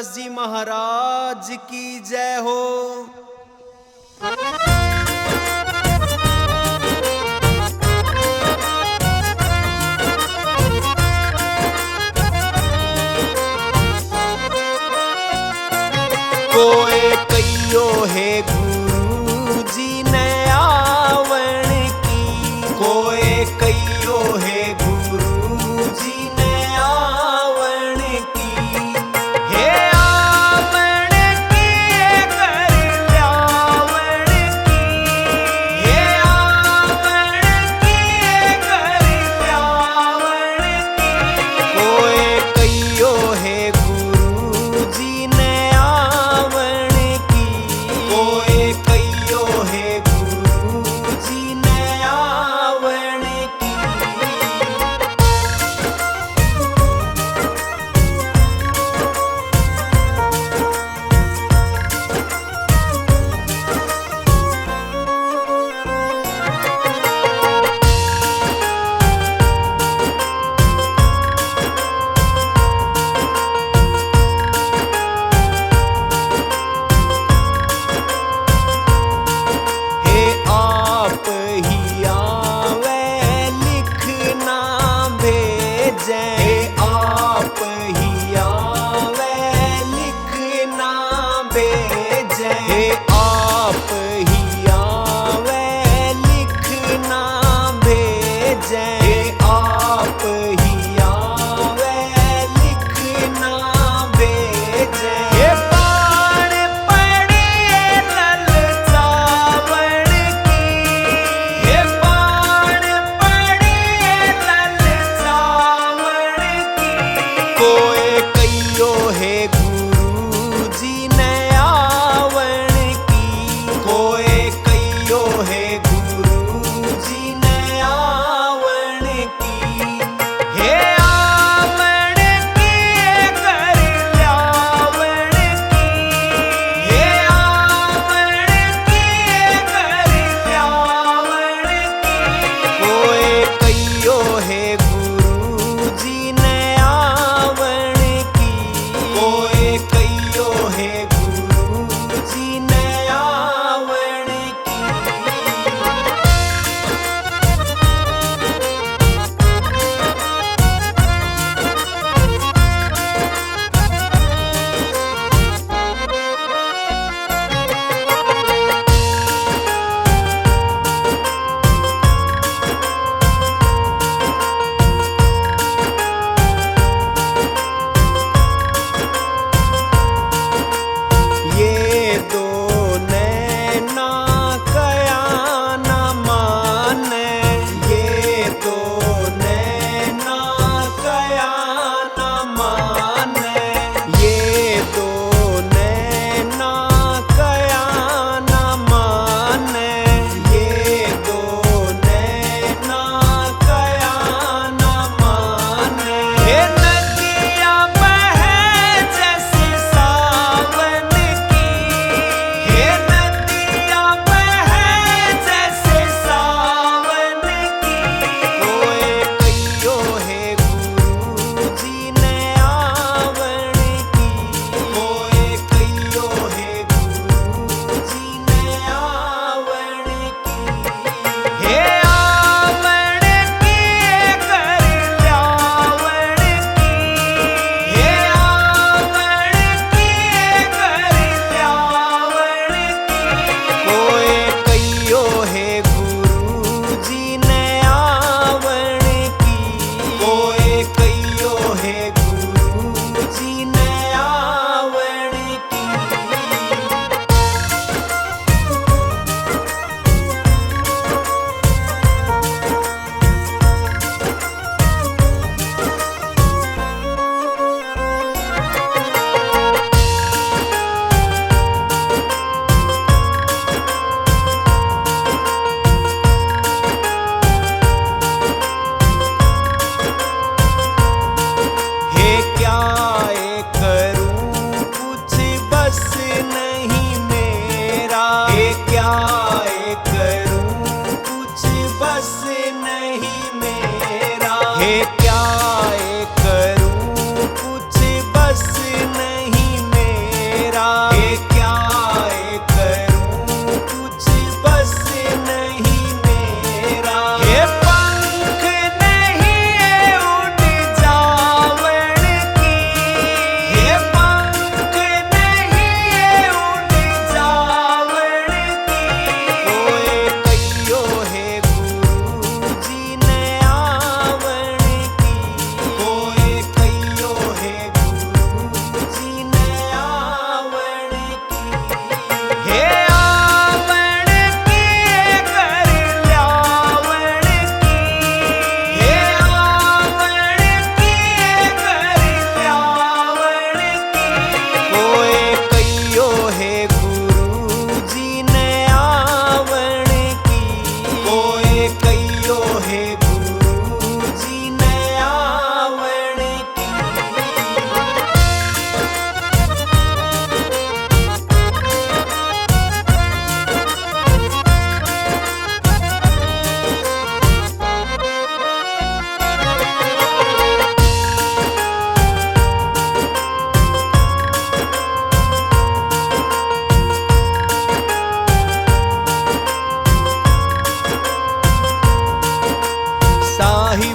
तुलसीदास जी महाराज की जय हो। कोई कहियो है गुरु जी ने आवण की, कोई कहियो है गुरु जी ने आवण की, हे आवण की कर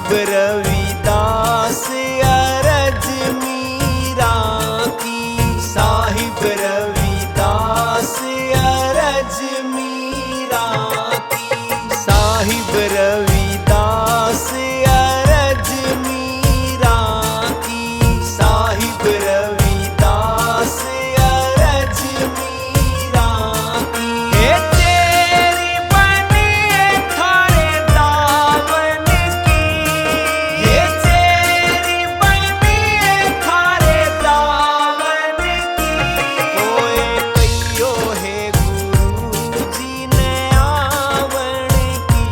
साहिब रविदास अरज मीरा की, साहिब रविदास अरज मीरा की, साहिब रविदास अरज मीरा की, साहिब रविदास अरज मीरा की। हे तेरी बनी थारे दामन की, हे तेरी बनी थारे दामन की। कोई कहियो है गुरु जी ने आवण की,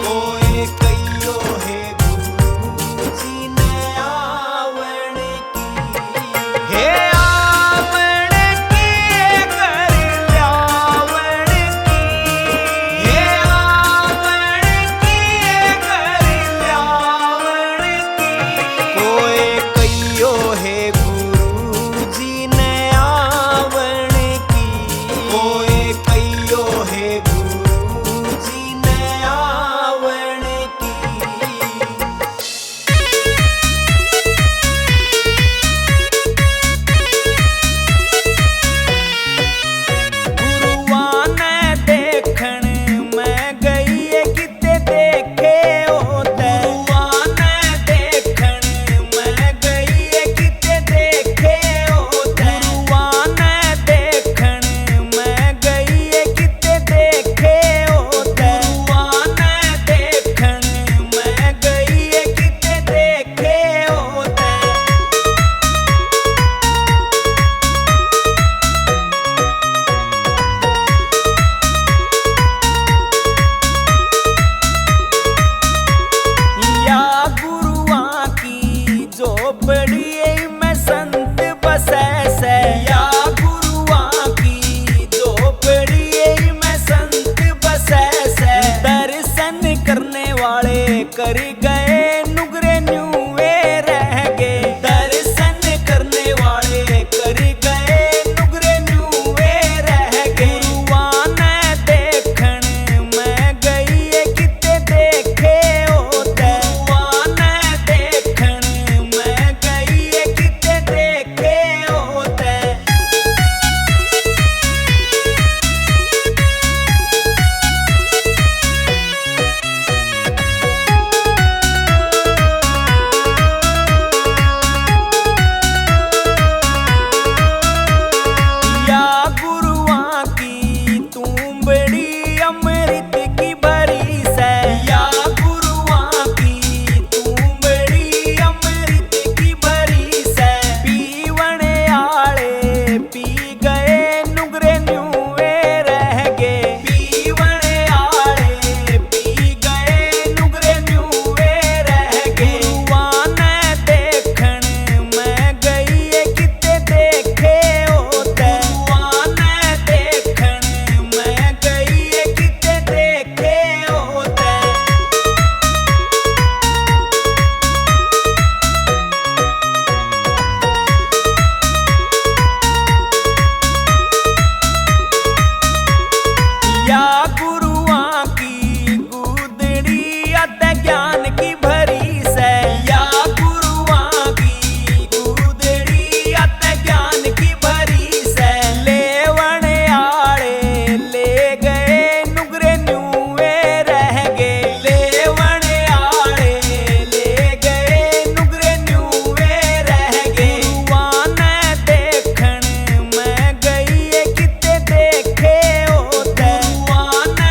कोई कहियो है गुरु जी ने आवण की। हे आवण की कर ल्यावण की, हे आवण की कर ल्यावण की। कोई कहियो है गुरु जी ने आवण की, कोई कहियो है गुरु जी ने आवण की। गुरुआ ने देखण मैं गई है किते देखे होते, गुरुआ ने देखण मैं गई है किते देखे होते, गुरुआ ने देखण मैं गई है किते देखे होते, गुरुआ ने देखण मैं गई है किते देखे होते। या गुरुआ की झोपड़ी में संत बसे से, या गुरुआ की झोपड़ी में संत बसे से। दर्शन करने वाले कर गए नुगरे न्यूए रह गए, दर्शन करने वाले कर गए नुगरे न्यूए रह गए। गुरुआ ने देखण मैं गई है किते देखे होते, गुरुआ ने देखण मैं गई है किते देखे होते। या गुरुआ की तू बड़ी अमृत की भरी से, या गुरुआ की तू बड़ी अमृत की भरी से। पीवण आले पी गए नुगरे न्यूए रह गए, पीवण आले पी गए नुगरे न्यूए रह गए। गुरुआ ने देखण मैं गई है किते देखे होते, गुरुआ ने देखण मैं गई है किते देखे होते। या गुरुआ की गुदड़ी अत ज्ञान की भरी से, या गुरुआ की गुदड़ी अत ज्ञान की भरी से। लेवण आले ले गए नुगरे न्यूए रह गए, लेवण आले ले गए नुगरे न्यूए रह गए। गुरुआ ने देखण मैं गई है किते देखे होते, गुरुआ ने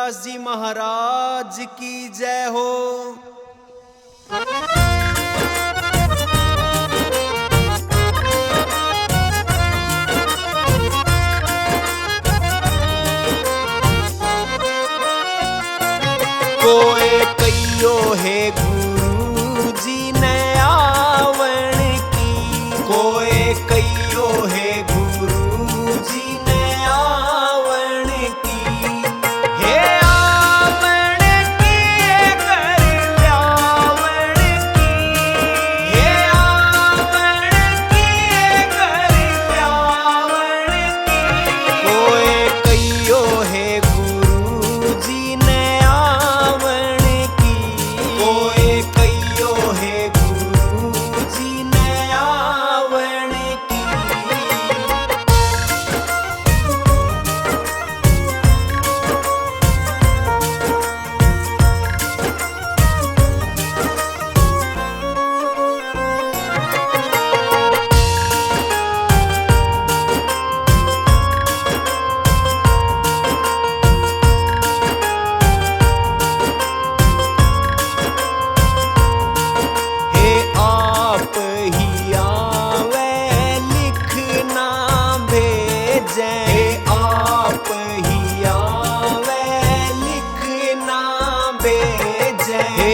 तुलसीदास जी महाराज की जय हो। कोई कहियो है गुरु जी ने आवण की, कोई कहियो है गुरु जी ने आवण की, हे आवण की कर ल्यावण की, हे आवण की कर ल्यावण की, कोई कहियो है गुरु जी ने कोई कहियो है गुरु जी ने आवण की। हे आप ही आवे लिखना भेजे, हे